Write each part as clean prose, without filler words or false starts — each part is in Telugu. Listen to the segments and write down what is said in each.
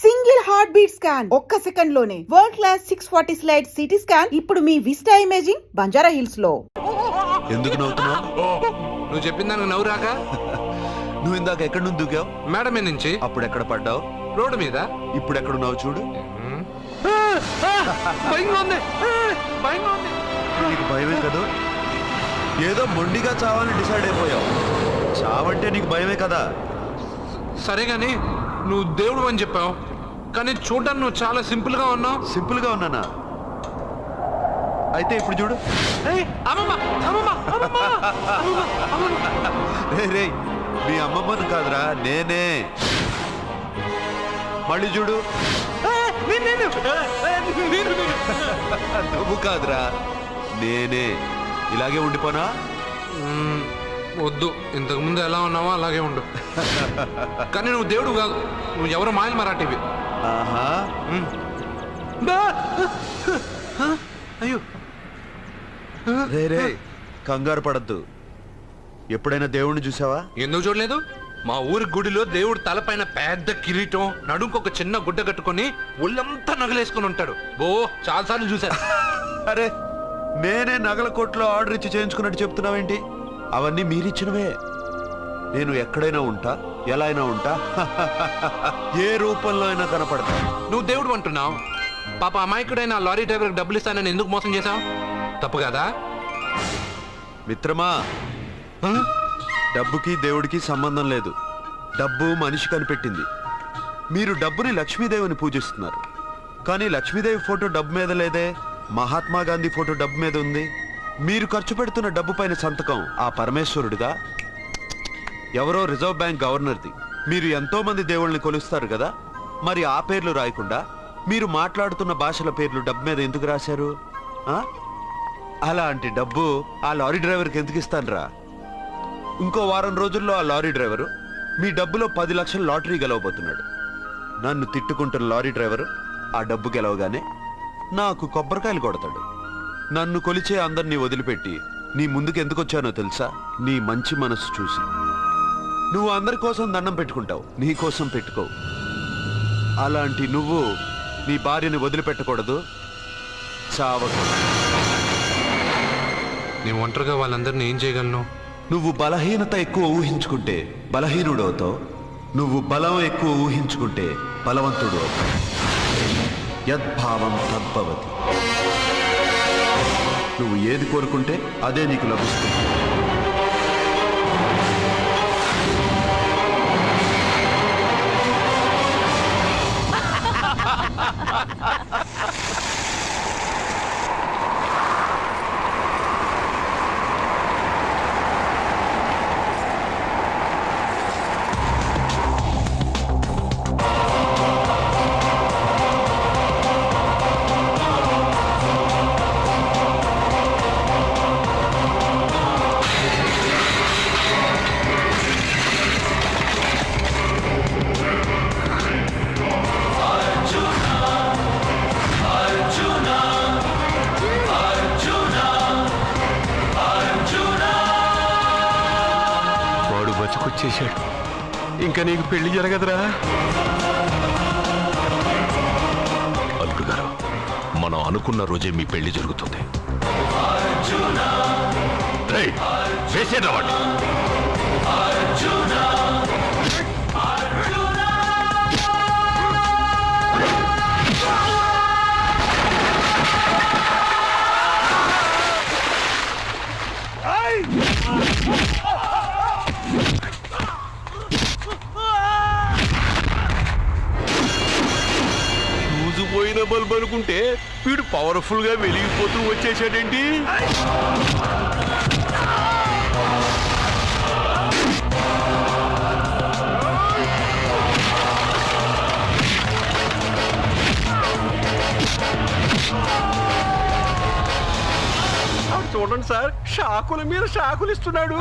సింగిల్ హార్ట్ బీట్ స్కాన్ ఒక్క సెకండ్ లోనే world class 640 slide CT scan ఇప్పుడు మీ విస్టా ఇమేజింగ్ బంజారా హిల్స్ లో. ఎందుకు నవ్వుతున్నావు? నువ్వు చెప్పిన దానికి నవ్వు రాక? నువ్వు ఇందాక ఎక్కడి నుంచి దూకావు? మేడం మీద నుంచి. అప్పుడు ఎక్కడ పడ్డావు? రోడ్డు మీద. ఇప్పుడు ఎక్కడున్నావు చూడు. భయంగా ఉంది, భయంగా ఉంది. నీకు భయమే కదా? ఏదో మొండిగా చావాలని డిసైడ్ అయిపోయావు. చావంటే నీకు భయమే కదా? సరే గాని నువ్వు దేవుడు అని చెప్పావు, కానీ చూడడానికి నువ్వు చాలా సింపుల్ గా ఉన్నావు. సింపుల్ గా ఉన్నానా? అయితే ఇప్పుడు చూడు. రే మీ అమ్మమ్మను కాదురా, నేనే. మళ్ళీ చూడు. నువ్వు కాదురా, నేనే. ఇలాగే ఉండిపోనా? వద్దు, ఇంతకు ముందు ఎలా ఉన్నావో అలాగే ఉండు. కానీ నువ్వు దేవుడు కాదు, నువ్వు ఎవరో మాయలు మరాఠీవి. ఆహా. అయ్యో రే కంగారు పడద్దు. ఎప్పుడైనా దేవుణ్ణి చూసావా? ఎందుకు చూడలేదు? మా ఊరి గుడిలో దేవుడు తలపైన పెద్ద కిరీటం, నడుంకొక చిన్న గుడ్డ కట్టుకొని ఒళ్ళంతా నగలేసుకుని ఉంటాడు. ఓ చాలాసార్లు చూశాను. అరే నేనే నగల కొట్లో ఆర్డర్ ఇచ్చి చేయించుకున్నట్టు చెప్తున్నావేంటి? అవన్నీ మీరిచ్చినవే. నేను ఎక్కడైనా ఉంటా, ఎలా అయినా ఉంటా, ఏ రూపంలో అయినా కనపడతా. నువ్వు దేవుడు అంటున్నావు, పాప అమాయకుడైన లారీ డ్రైవర్కి డబ్బులు ఇస్తానని ఎందుకు మోసం చేశావు? తప్పు కదా మిత్రమా? డబ్బుకి దేవుడికి సంబంధం లేదు. డబ్బు మనిషి కనిపెట్టింది. మీరు డబ్బుని లక్ష్మీదేవిని పూజిస్తున్నారు, కానీ లక్ష్మీదేవి ఫోటో డబ్బు మీద లేదే. మహాత్మా గాంధీ ఫోటో డబ్బు మీద ఉంది. మీరు ఖర్చు పెడుతున్న డబ్బు పైన సంతకం ఆ పరమేశ్వరుడిగా, ఎవరో రిజర్వ్ బ్యాంక్ గవర్నర్ది. మీరు ఎంతో మంది దేవుళ్ళని కొలుస్తారు కదా, మరి ఆ పేర్లు రాయకుండా మీరు మాట్లాడుతున్న భాషల పేర్లు డబ్బు మీద ఎందుకు రాశారు? అలాంటి డబ్బు ఆ లారీ డ్రైవర్కి ఎందుకు ఇస్తానురా? ఇంకో వారం రోజుల్లో ఆ లారీ డ్రైవరు మీ డబ్బులో 10 లక్షల లాటరీ గెలవబోతున్నాడు. నన్ను తిట్టుకుంటున్న లారీ డ్రైవరు ఆ డబ్బు గెలవగానే నాకు కొబ్బరికాయలు కొడతాడు. నన్ను కొలిచే అందరినీ వదిలిపెట్టి నీ ముందుకు ఎందుకు వచ్చానో తెలుసా? నీ మంచి మనసు చూసి. నువ్వు అందరి కోసం దండం పెట్టుకుంటావు, నీ కోసం పెట్టుకోవు. అలాంటి నువ్వు నీ భార్యని వదిలిపెట్టకూడదు, చావకూడదు. నేను ఒంటరిగా వాళ్ళందరినీ ఏం చేయగలను? నువ్వు బలహీనత ఎక్కువ ఊహించుకుంటే బలహీనుడు అవుతావు. నువ్వు బలం ఎక్కువ ఊహించుకుంటే బలవంతుడు అవుతావు. యద్భావం తద్భవతి. నువ్వు ఏది కోరుకుంటే అదే నీకు లభిస్తుంది. బతికొచ్చేశాడు. ఇంకా నీకు పెళ్లి జరగదురా. అల్లుడు గారు, మనం అనుకున్న రోజే మీ పెళ్లి జరుగుతుంది. వేసేద్దాం వాడిని. పోయిన బల్బు అనుకుంటే వీడు పవర్ఫుల్ గా వెలిగిపోతూ వచ్చేసాడేంటి? చూడండి సార్, షాకుల మీద షాకులు ఇస్తున్నాడు.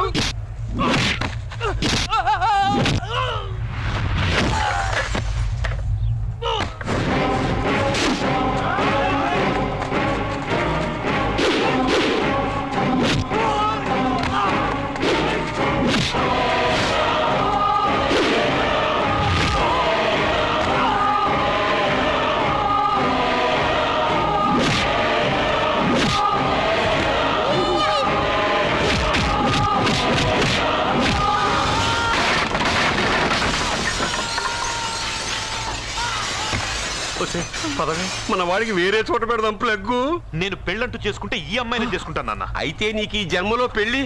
పదవే మన వాడికి వేరే చోట పెడదాం ప్లగ్గు. నేను పెళ్ళంటూ చేసుకుంటే ఈ అమ్మాయిని చేసుకుంటాను నాన్న. అయితే నీకు ఈ జన్మలో పెళ్లి.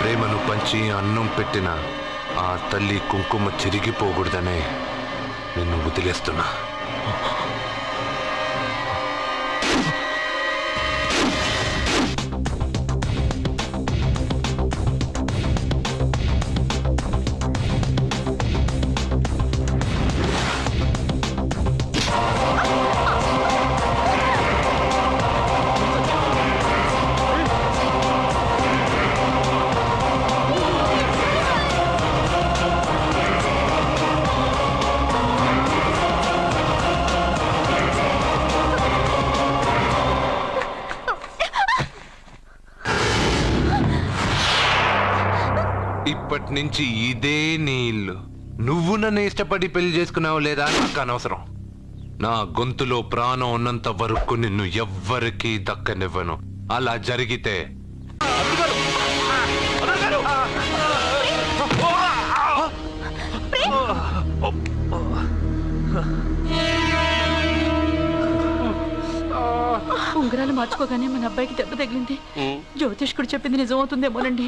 ప్రేమను పంచి అన్నం పెట్టిన ఆ తల్లి కుంకుమ చెరిగిపోకూడదనే నిన్ను వదిలేస్తున్నా. ఇప్పటి నుంచి ఇదే నీ ఇల్లు. నువ్వు నన్ను ఇష్టపడి పెళ్లి చేసుకున్నావు లేదా నాకు అనవసరం. నా గొంతులో ప్రాణం ఉన్నంత వరకు నిన్ను ఎవ్వరికీ దక్కనివ్వను. అలా జరిగితే ఉంగరాలు మార్చుకోగానే మన అబ్బాయికి దెబ్బ తగిలింది. జ్యోతిష్కుడు చెప్పింది నిజమవుతుందేమోనండి.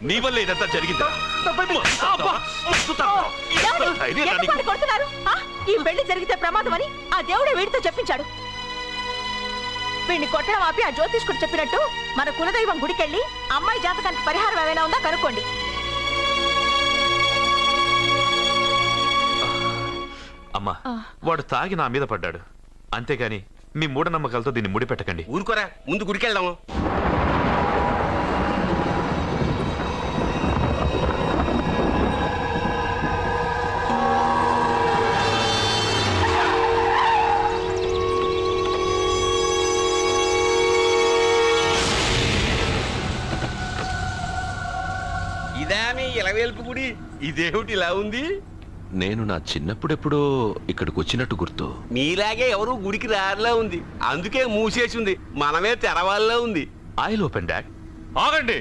నీ వల్ల ఇదంతా జరిగిందా? ఈ పెళ్లి జరిగితే ప్రమాదం అని ఆ దేవుడే వీడితో చెప్పించాడు. వీడిని కొట్టడం ఆపి ఆ జ్యోతిష్కుడు చెప్పినట్టు మన కులదైవం గుడికెళ్ళి అమ్మాయి జాతకానికి పరిహారం ఏమైనా ఉందా కనుక్కోండి. అమ్మా, వాడు తాగి నా మీద పడ్డాడు, అంతేగాని మీ మూఢనమ్మకాలతో దీన్ని ముడిపెట్టకండి. ఊరుకోరా, ముందు గుడికెళ్దాము. ఇదా మీ ఇలవేల్పు గుడి? ఇదేమిటి ఇలా ఉంది? నేను నా చిన్నప్పుడెప్పుడో ఇక్కడికి వచ్చినట్టు గుర్తు. మీలాగే ఎవరు గుడికి రారులా ఉంది, అందుకే మూసేసి ఉంది. మనమే తెరవాళ్ళలో ఉంది. I'll open dad. ఆగండి,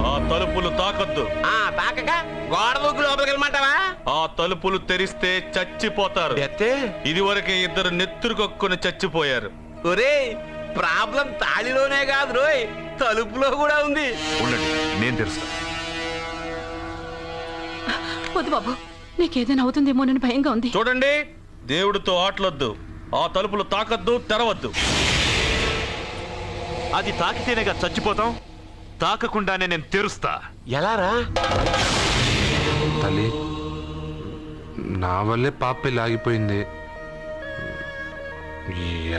ఆ తలుపులు తాకద్దు. తాకక గోడ దూకు లోపలికి వెళ్ళమంటావా? ఆ తలుపులు తెరిస్తే చచ్చిపోతారు. ఇదివరకే ఇద్దరు నెత్తురుకొక్కుని చచ్చిపోయారు. ఒరే, ప్రాబ్లం తాళిలోనే కాదు రోయ్, తలుపులో కూడా ఉంది. ఉండండి, నేను తెరుస్తా. వద్దు బాబు, నీకేదైనా అవుతుందేమోనని భయంగా ఉంది. చూడండి, దేవుడితో ఆటలొద్దు. ఆ తలుపులు తాకద్దు, తెరవద్దు. అది తాకితేనేగా చచ్చిపోతాం, తాకకుండానే నేను తెరుస్తా. ఎలారా? తల్లి, నా వల్లే పాప పెళ్లి ఆగిపోయింది.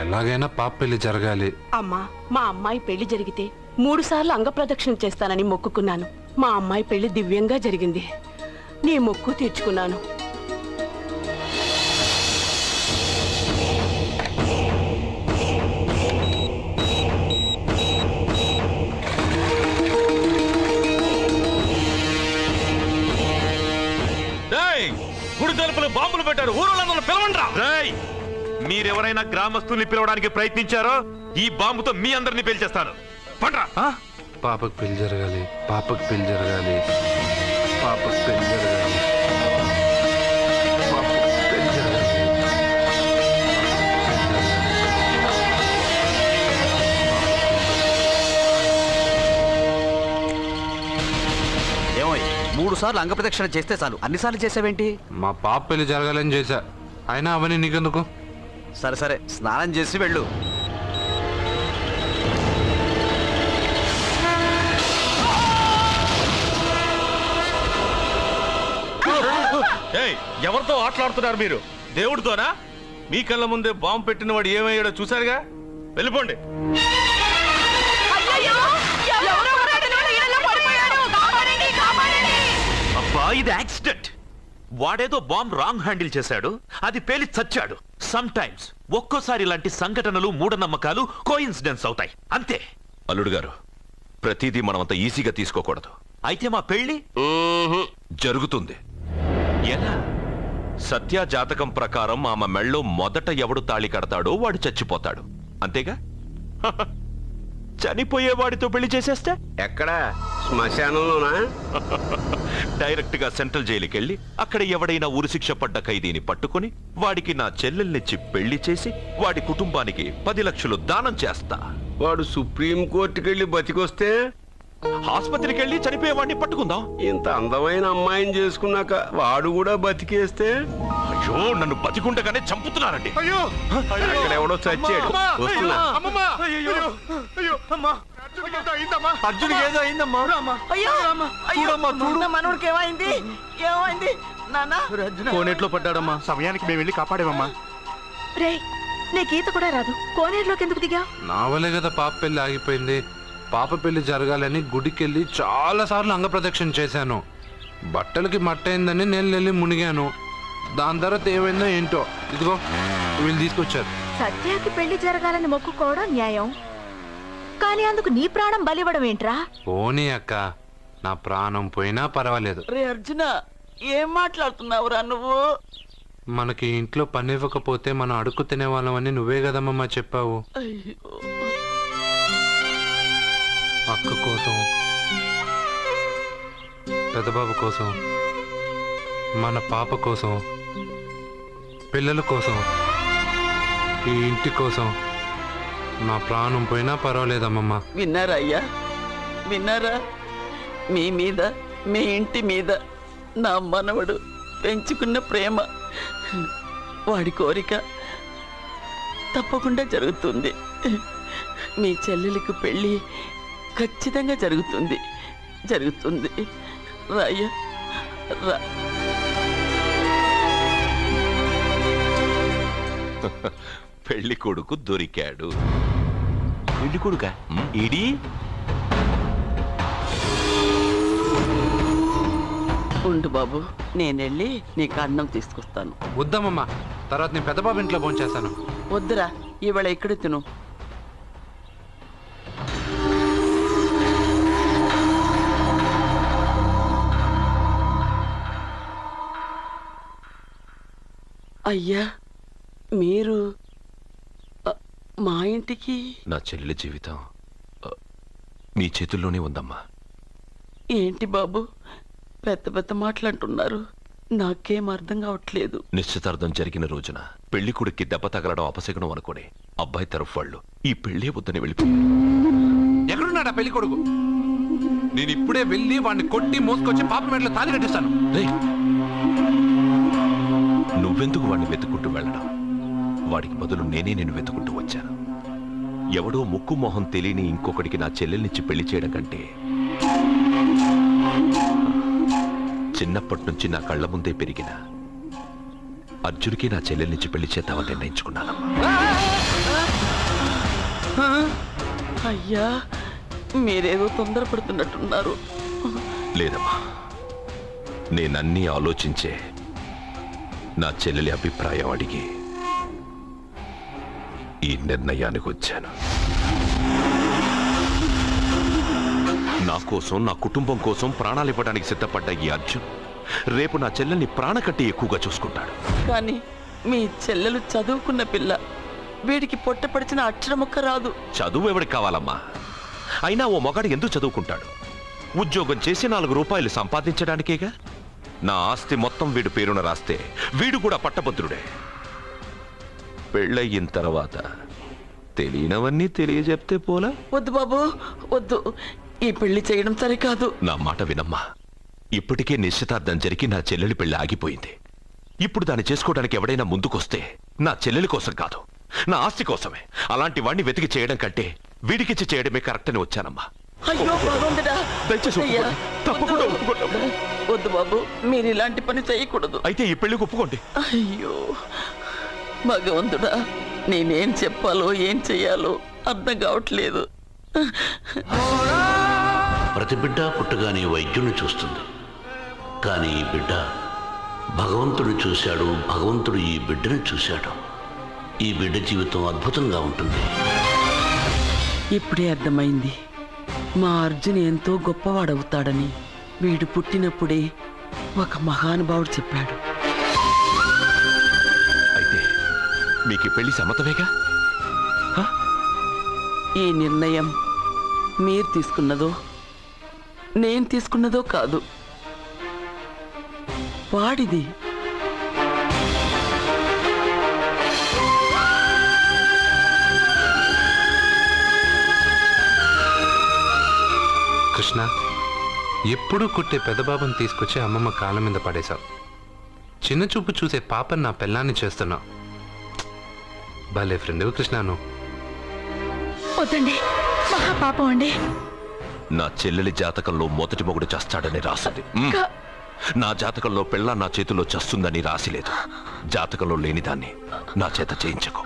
ఎలాగైనా పాప పెళ్లి జరగాలి. అమ్మా, మా అమ్మాయి పెళ్లి జరిగితే 3 సార్లు అంగప్రదక్షిణ చేస్తానని మొక్కుకున్నాను. మా అమ్మాయి పెళ్లి దివ్యంగా జరిగింది. నీ మొక్కు తీర్చుకున్నాను. గుడి తలుపులు బాంబులు పెట్టారు, ఊరోళ్ళందరూ పిలవండ్రా. మీరెవరైనా గ్రామస్తుల్ని పిలవడానికి ప్రయత్నించారో ఈ బాంబుతో మీ అందరినీ పేల్చేస్తాను. పండ్రా. పాపకు పెళ్లి జరగాలి, పాపకు పెళ్లి జరగాలి, పాపకు పెళ్లి జరగాలి. సార్లు అంగప్రదక్షిణ చేస్తే చాలు, అన్నిసార్లు చేసావేంటి? మా పాప పెళ్లి జరగాలని చేశా, అయినా అవన్నీ నీకెందుకు? సరే సరే, స్నానం చేసి వెళ్ళు. ఏయ్, ఎవరితో ఆటలాడుతున్నారు మీరు? దేవుడితోనా? మీ కళ్ళ ముందే బాంబు పెట్టిన వాడు ఏమయ్యాడో చూసారుగా. వెళ్ళిపోండి. అబ్బా, ఇది యాక్సిడెంట్. వాడేదో బాంబ్ రాంగ్ హ్యాండిల్ చేశాడు, అది పేలి చచ్చాడు. సమ్ టైమ్స్ ఒక్కోసారి ఇలాంటి సంఘటనలు మూఢనమ్మకాలు కోఇన్సిడెన్స్ అవుతాయి, అంతే. అల్లుడు గారు, ప్రతిదీ మనమంత ఈజీగా తీసుకోకూడదు. అయితే మా పెళ్లి జరుగుతుంది. ఎలా? సత్య జాతకం ప్రకారం ఆమె మెళ్ళో మొదట ఎవడు తాళి కడతాడో వాడు చచ్చిపోతాడు, అంతేగా? చనిపోయేవాడితో పెళ్లి చేసేస్తే ఎక్కడ? శ్మశానంలోనా? డైరెక్ట్ గా సెంట్రల్ జైలుకి వెళ్ళి అక్కడ ఎవడైనా ఉరిశిక్ష పడ్డ ఖైదీని పట్టుకుని వాడికి నా చెల్లెల్నిచ్చి పెళ్లి చేసి వాడి కుటుంబానికి 10 లక్షలు దానం చేస్తా. వాడు సుప్రీం కోర్టుకి వెళ్ళి బతికొస్తే ఆసుపత్రికి వెళ్ళి చనిపోయేవాడిని పట్టుకుందాం. ఇంత అందమైన అమ్మాయిని చేసుకున్నాక వాడు కూడా బతికేస్తే? అయ్యో, నన్ను బతికుండగానే చంపుతున్నారండి. అక్కడ ఎవడో చచ్చాడు. వస్తున్నా. అర్జున్కి ఏదో అయిందమ్మా. మనోడికి ఏమైంది? ఏమైంది నాన్న? కోనేట్లో పడ్డాడమ్మా. సమయానికి మేము వెళ్ళి కాపాడేమమ్మా. రే, నీకు ఈత కూడా రాదు, కోనేరులోకి ఎందుకు దిగా? నా వల్లే కదా పాప పెళ్లి ఆగిపోయింది. పాప పెళ్లి జరగాలని గుడికెళ్ళి చాలా సార్లు అంగప్రదక్షిణ చేశాను. బట్టలకి మట్టయిందని నేను వెళ్ళి మునిగాను. దాని తర్వాత ఏమైందో ఏంటో, ఇదిగో వీళ్ళు తీసుకొచ్చారు. సత్యాకి పెళ్లి జరగాలని మొక్కుకోవడం న్యాయం, కానీ అందుకు నీ ప్రాణం బలివ్వడం ఏంట్రా? పోనీ అక్క, నా ప్రాణం పోయినా పర్వాలేదు. రే అర్జున, ఏం మాట్లాడుతున్నావురా నువ్వు? మనకి ఇంట్లో పని ఇవ్వకపోతే మనం అడుక్కు తినేవాళ్ళమని నువ్వే కదమ్మా చెప్పావు. అక్క కోసం, పెద్దబాబు కోసం, మన పాప కోసం, పిల్లల కోసం, ఈ ఇంటి కోసం నా ప్రాణం పోయినా పర్వాలేదమ్మమ్మ. విన్నారా అయ్యా, విన్నారా? మీ మీద, మీ ఇంటి మీద నా మనవడు పెంచుకున్న ప్రేమ, వాడి కోరిక తప్పకుండా జరుగుతుంది. మీ చెల్లెలకు పెళ్ళి ఖచ్చితంగా జరుగుతుంది, జరుగుతుంది. రాయ్యా రా. పెళ్లి కొడుకు దొరికాడు. పెళ్లి కొడుకా? ఇడి ఉండు బాబు, నేనెళ్ళి నీకు అన్నం తీసుకొస్తాను. వద్దమ్మమ్మ, తర్వాత నేను పెద్దబాబు ఇంట్లో భోంచేస్తాను. వద్దురా, ఇవాళ ఇక్కడ తిను. అయ్యా, మీరు మా ఇంటికి? నా చెల్లెలి జీవితం నీ చేతుల్లోనే ఉందమ్మా. ఏంటి బాబు పెద్ద పెద్ద మాటలంటున్నారు? నాకేం అర్థం కావట్లేదు. నిశ్చితార్థం జరిగిన రోజున పెళ్లి కొడుక్కి దెబ్బ తగలడం అపశకునం అనుకుని అబ్బాయి తరఫు వాళ్ళు ఈ పెళ్లే వద్దని వెళ్ళిపోయారు. ఎక్కడున్నాడా పెళ్లి కొడుకు? నేను ఇప్పుడే వెళ్ళి వాడిని కొట్టి మోసుకొచ్చి పాప మెడలో తాళి కట్టిస్తాను. నువ్వెందుకు వాడిని వెతుక్కుంటూ వెళ్ళడం? వాడికి బదులు నేనే నిన్ను వెతుకుంటూ వచ్చాను. ఎవడో ముక్కు మొహం తెలియని ఇంకొకడికి నా చెల్లెల్నిచ్చి పెళ్లి చేయడం కంటే చిన్నప్పటి నుంచి నా కళ్ళ ముందే పెరిగిన అర్జున్కి నా చెల్లెల్నిచ్చి పెళ్లి చేద్దామని నిర్ణయించుకున్నానమ్మా. అయ్యా, మీరేదో తొందరపడుతున్నట్టున్నారు. లేదమ్మా, నేనన్నీ ఆలోచించే నా చెల్లెలి అభిప్రాయం అడిగి ఈ నిర్ణయానికి వచ్చాను. నా కోసం, నా కుటుంబం కోసం ప్రాణాలు ఇవ్వడానికి సిద్ధపడ్డ ఈ అర్జున్ రేపు నా చెల్లెల్ని ప్రాణ కంటే ఎక్కువగా చూసుకుంటాడు. కానీ మీ చెల్లెలు చదువుకున్న పిల్ల, వీడికి పొట్టపడిచిన అక్షరముక్క రాదు. చదువు ఎవడికి కావాలమ్మా? అయినా ఓ మగాడు ఎందుకు చదువుకుంటాడు? ఉద్యోగం చేసి 4 రూపాయలు సంపాదించడానికేగా. నా ఆస్తి మొత్తం వీడు పేరున రాస్తే వీడు కూడా పట్టభద్రుడే. పెళ్ళయిన తర్వాత తెలియనవన్నీ తెలియజెప్తే పోలా? వద్దు బాబు, వద్దు. ఈ పెళ్లి చేయడం సరికాదు. నా మాట వినమ్మా. ఇప్పటికే నిశ్చితార్థం జరిగి నా చెల్లెలి పెళ్లి ఆగిపోయింది. ఇప్పుడు దాన్ని చేసుకోవడానికి ఎవడైనా ముందుకొస్తే నా చెల్లెలి కోసం కాదు, నా ఆస్తి కోసమే. అలాంటి వాణ్ణి వెతికి చేయడం కంటే వీడికిచ్చి చేయడమే కరెక్ట్ అని వచ్చానమ్మా. అయ్యో భగవంతుడా, దయచేసి అయ్యా, ఒప్పుకోండి. తప్పకుండా ఒప్పుకోండి. వద్దు బాబు, మీరు ఇలాంటి పని చేయకూడదు. అయితే ఈ పెళ్లికి ఒప్పుకోండి. అయ్యో భగవంతుడా, నేనేం చెప్పాలో ఏం చెయ్యాలో అర్థం కావట్లేదు. ప్రతి బిడ్డ పుట్టగానే వైద్యుని చూస్తుంది, కానీ ఈ బిడ్డ భగవంతుడు చూశాడు, భగవంతుడు ఈ బిడ్డను చూశాడు. ఈ బిడ్డ జీవితం అద్భుతంగా ఉంటుంది. ఇప్పుడే అర్థమైంది, మా అర్జున్ ఎంతో గొప్పవాడవుతాడని. వీడు పుట్టినప్పుడే ఒక మహానుభావుడు చెప్పాడు. అయితే మీకు ఈ పెళ్లి సమ్మతమేగా? ఈ నిర్ణయం మీరు తీసుకున్నదో నేను తీసుకున్నదో కాదు, వాడిది. కృష్ణ, ఎప్పుడూ కుట్టే పెద్దబాబుని తీసుకొచ్చి అమ్మమ్మ కాళ్ళ మీద పడేశావు. చిన్న చూపు చూసే పాపని నా పెళ్ళాన్ని చేస్తున్నావు. భలే ఫ్రెండ్ కృష్ణను. వద్దండి, మహాపాపం అండి. నా చెల్లెలి జాతకంలో మొదటి మొగుడు చస్తాడని రాసింది. నా జాతకంలో పెళ్ళ నా చేతిలో చస్తుందని రాసిలేదు. జాతకంలో లేని దాన్ని నా చేత చేయించకు.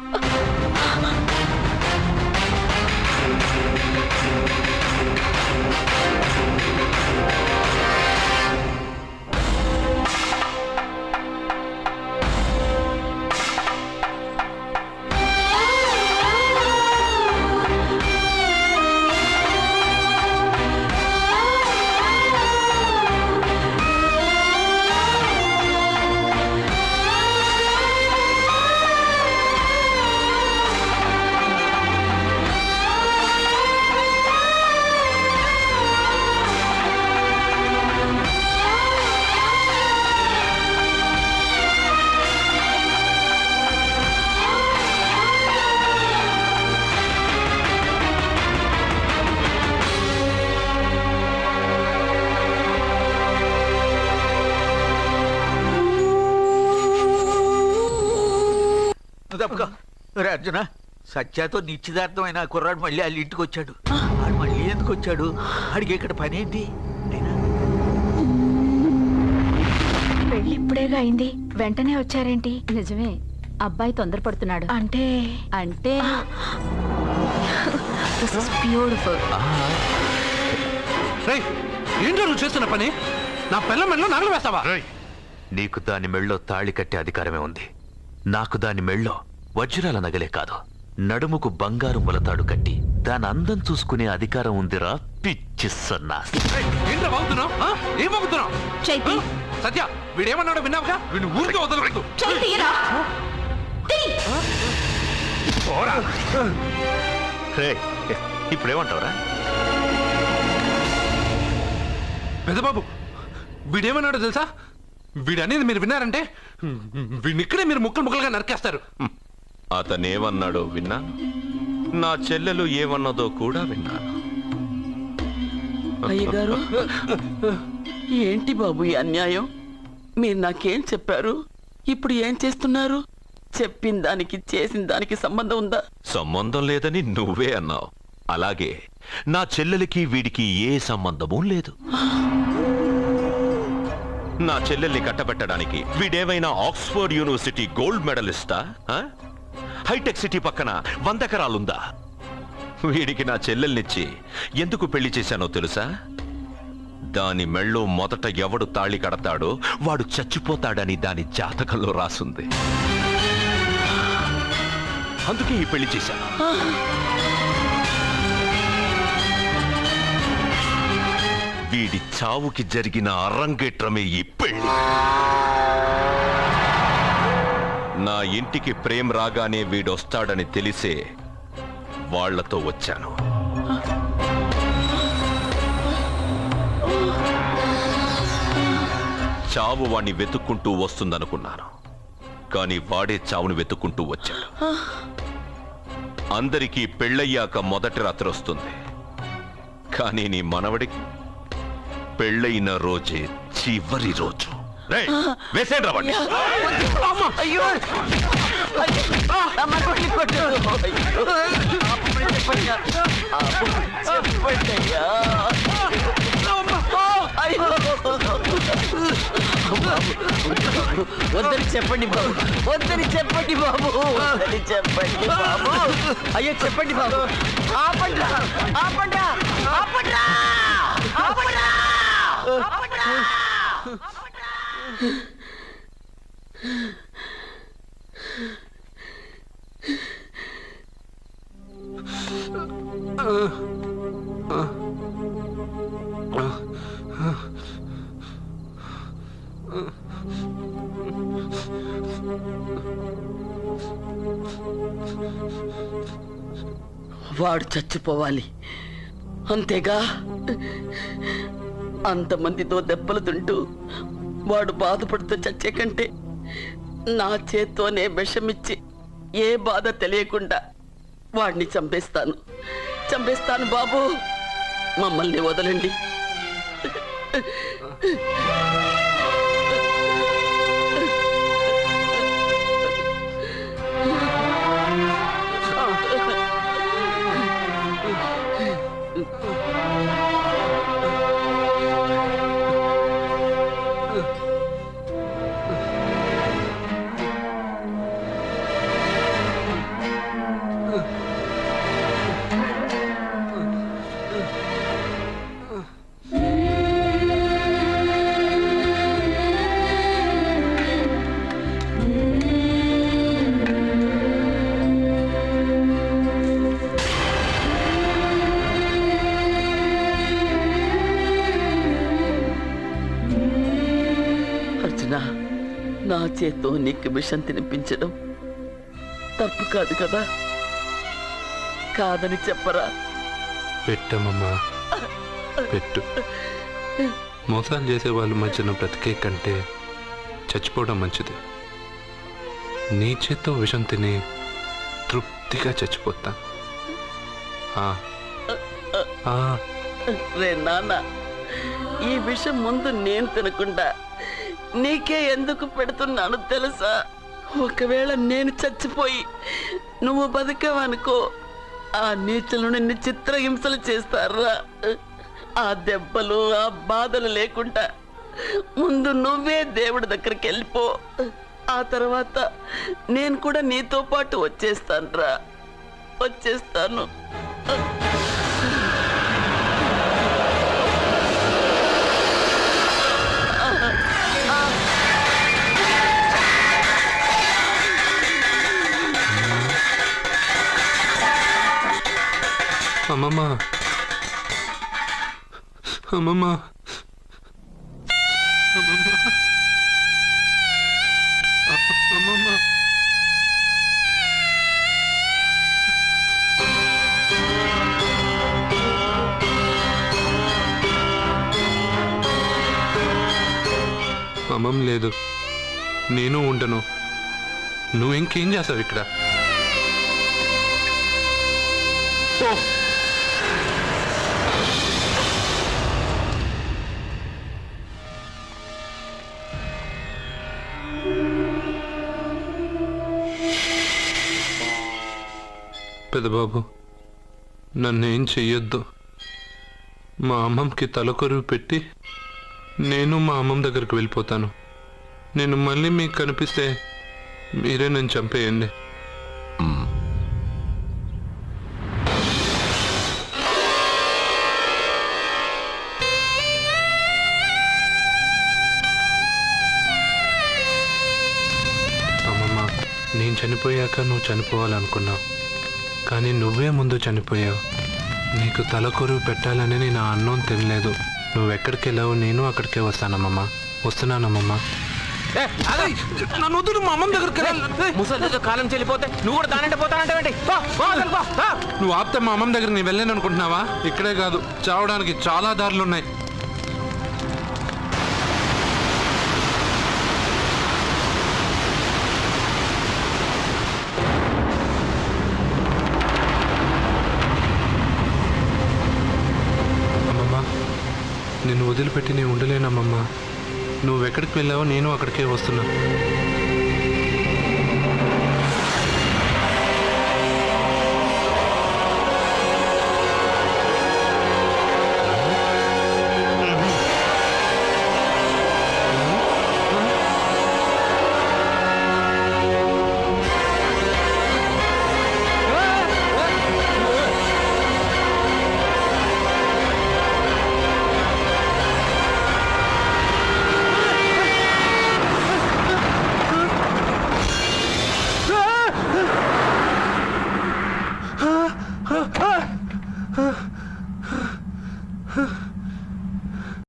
అర్జున, సత్యాతో నిశ్చితార్థమైన కుర్రాడు మళ్ళీ వాళ్ళ ఇంటికి వచ్చాడు. వాడు మళ్ళీ ఎందుకు వచ్చాడు? అడిగి ఇక్కడ పని ఏంటి? పెళ్లి ఇప్పుడేగా అయింది, వెంటనే వచ్చారేంటి? నిజమే, అబ్బాయి తొందరపడుతున్నాడు. అంటే అంటే బ్యూటిఫుల్. ఏంటో నువ్వు చేస్తున్న పని? నా పిల్ల మెళ్ళలో నగలు వేస్తావా? నీకు దాని మెళ్ళో తాళి కట్టే అధికారమే ఉంది. నాకు దాని మెళ్ళో వజ్రాల నగలే కాదు, నడుముకు బంగారు మొలతాడు కట్టి దాని అందం చూసుకునే అధికారం ఉందిరా పిచ్చి సన్నాసి. ఏంట్రా బాగుతున్నావు? ఏం బాగుతున్నావు? సత్య, వీడేమన్నాడో విన్నావుగా? వీడిని ఊరికే వదలవద్దు. ఇప్పుడేమంటావురా? పెద్దబాబు, వీడేమన్నాడో తెలుసా? వీడనేది మీరు విన్నారంటే వీడిని ఇక్కడే మీరు ముక్కలు ముక్కలుగా నరికేస్తారు. అతనేమన్నాడో విన్నాను, నా చెల్లెలు ఏమన్నదో కూడా విన్నాను. అయ్యగారు, ఏంటి బాబు ఈ అన్యాయం? మీరు నాకేం చెప్పారు, ఇప్పుడు ఏం చేస్తున్నారు? చెప్పిన దానికి చేసిన దానికి సంబంధం ఉందా? సంబంధం లేదని నువ్వే అన్నావు. అలాగే నా చెల్లెలికి వీడికి ఏ సంబంధమూ లేదు. నా చెల్లెల్ని కట్టబెట్టడానికి వీడేమైనా ఆక్స్ఫర్డ్ యూనివర్సిటీ గోల్డ్ మెడలిస్టా? హైటెక్ సిటీ పక్కన 100 ఎకరాలుందా? వీడికి నా చెల్లెల్నిచ్చి ఎందుకు పెళ్లి చేశానో తెలుసా? దాని మెళ్ళో మొదట ఎవడు తాళి కడతాడో వాడు చచ్చిపోతాడని దాని జాతకంలో రాసుంది. అందుకే ఈ పెళ్లి చేశాను. వీడి చావుకి జరిగిన అరంగేట్రమే ఈ పెళ్లి. నా ఇంటికి ప్రేమ్ రాగానే వీడొస్తాడని తెలిసే వాళ్లతో వచ్చాను. చావు వాణ్ణి వెతుక్కుంటూ వస్తుందనుకున్నాను, కానీ వాడే చావును వెతుక్కుంటూ వచ్చాడు. అందరికీ పెళ్ళయ్యాక మొదటి రాత్రి వస్తుంది, కానీ నీ మనవడికి పెళ్ళైన రోజే చివరి రోజు. రేయ్, వేసేయండి రా వాడిని. అయ్యో అమ్మ కొట్టి కొట్టు. చెప్పండియ్యా. అయ్యో వద్దని చెప్పండి బాబు, వద్దని చెప్పండి బాబు, వద్దని చెప్పండి బాబు. అయ్యో చెప్పండి బాబు. ఆపండ్రా, ఆపండ్రా, ఆపండ్రా, ఆపండ్రా, ఆపండ్రా. వాడు చచ్చిపోవాలి అంతేగా. అంతమందితో దెబ్బలు తింటూ వాడు బాధపడుతూ చచ్చే కంటే నా చేత్తోనే విషమిచ్చి ఏ బాధ తెలియకుండా వాడిని చంపేస్తాను, చంపేస్తాను బాబు. మమ్మల్ని వదలండి. నా చేత్తో నీకు విషం తినిపించడం తప్పు కాదు కదా? కాదని చెప్పరా? పెట్టమమ్మా, పెట్టు. మోసాలు చేసే వాళ్ళ మధ్యన బ్రతికే కంటే చచ్చిపోవడం మంచిది. నీ చేత్తో విషం తిని తృప్తిగా చచ్చిపోతా. రే నాన్న, ఈ విషయం ముందు నేను తినకుండా నీకే ఎందుకు పెడుతున్నాను తెలుసా? ఒకవేళ నేను చచ్చిపోయి నువ్వు బతికావనుకో, ఆ నీచులు నిన్ను చిత్రహింసలు చేస్తారా? ఆ దెబ్బలు ఆ బాధలు లేకుండా ముందు నువ్వే దేవుడి దగ్గరికి వెళ్ళిపో. ఆ తర్వాత నేను కూడా నీతో పాటు వచ్చేస్తాను, వచ్చేస్తాను. అమ్మమ్మ, అమ్మమ్మ, అమ్మమ్మ. అమ్మమ్మ లేదు, నేను ఉండను. నువ్వు ఇంకేం చేస్తావు ఇక్కడ? పెద్దబాబు, నన్నేం చెయ్యొద్దు. మా అమ్మమ్మకి తలకొరువు పెట్టి నేను మా అమ్మమ్మ దగ్గరికి వెళ్ళిపోతాను. నేను మళ్ళీ మీకు కనిపిస్తే మీరే నన్ను చంపేయండి. అమ్మమ్మ, నేను చనిపోయాక నువ్వు చనిపోవాలనుకున్నావు, కానీ నువ్వే ముందు చనిపోయావు. నీకు తలకొరువు పెట్టాలని నేను ఆ అన్నం తినలేదు. నువ్వెక్కడికి వెళ్ళావు, నేను అక్కడికే వస్తానమ్మమ్మ. వస్తున్నానమ్మమ్మ. నన్ను వద్దు, మా అమ్మమ్మ దగ్గరికి ముసలితో కాలం చెల్లిపోతే నువ్వు కూడా దానంటే పోతానంటే నువ్వు ఆపితే మా అమ్మమ్మ దగ్గర నేను వెళ్ళాను అనుకుంటున్నావా? ఇక్కడే కాదు, చావడానికి చాలా దారులు ఉన్నాయి. నిన్ను వదిలిపెట్టి నేను ఉండలేనమ్మమ్మా. నువ్వెక్కడికి వెళ్ళావో నేను అక్కడికే వస్తున్నా. Huh?